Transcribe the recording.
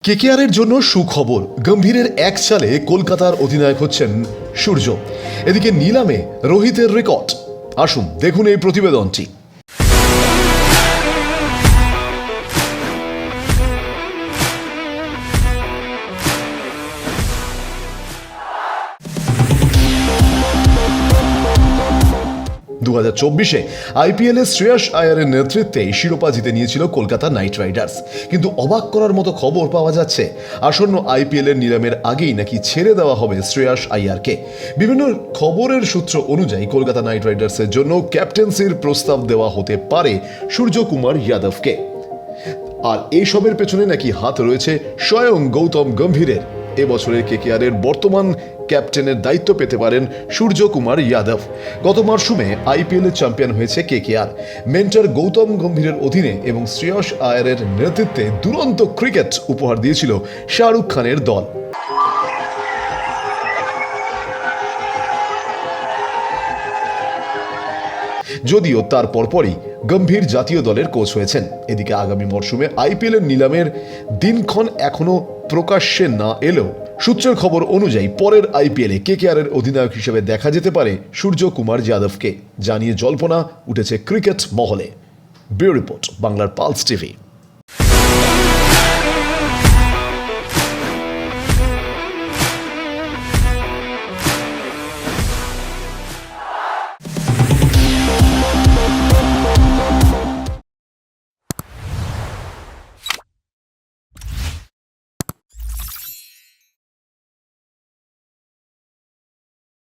কেকেআরের জন্য সুখবর, গম্ভীরের এক চালে কলকাতার অধিনায়ক হচ্ছেন সূর্য। এদিকে নিলামে রোহিতের রেকর্ড। আসুন দেখুন এই প্রতিবেদনটি। দু 2024-এ আইপিএলে শ্রেয়াস আয়ারের নেতৃত্বে শিরোপা জিতে নিয়েছিল কলকাতা নাইট রাইডার্স। কিন্তু অবাক করার মতো খবর পাওয়া যাচ্ছে, আসন্ন আইপিএলের নিলামের আগেই নাকি ছেড়ে দেওয়া হবে শ্রেয়াস আয়ারকে। বিভিন্ন খবরের সূত্র অনুযায়ী কলকাতা নাইট রাইডার্সের জন্য ক্যাপ্টেন্সির প্রস্তাব দেওয়া হতে পারে সূর্যকুমার যাদবকে। আর এইসবের পেছনে নাকি হাত রয়েছে স্বয়ং গৌতম গম্ভীরের। এবছরের কেকেআরের বর্তমান ক্যাপ্টেনের দায়িত্ব পেতে পারেন সূর্যকুমার যাদব। গত মরশুমে আইপিএলের চ্যাম্পিয়ন হয়েছে কেকেআর। মেন্টর গৌতম গম্ভীরের অধীনে এবং শ্রেয়াস আয়ারের নেতৃত্বে দুরন্ত ক্রিকেট উপহার দিয়েছিল শাহরুখ খানের দল। যদিও তার পরপরই গম্ভীর জাতীয় দলের কোচ হয়েছেন। এদিকে আগামী মরশুমে আইপিএলের নিলামের দিনক্ষণ এখনো প্রকাশ্যে না এলেও সূত্রের খবর অনুযায়ী পরের আইপিএলে কেকেআরের অধিনায়ক হিসেবে দেখা যেতে পারে সূর্যকুমার যাদবকে, জানিয়ে জল্পনা উঠেছে ক্রিকেট মহলে। ব্যুরো রিপোর্ট, বাংলার পালস টিভি।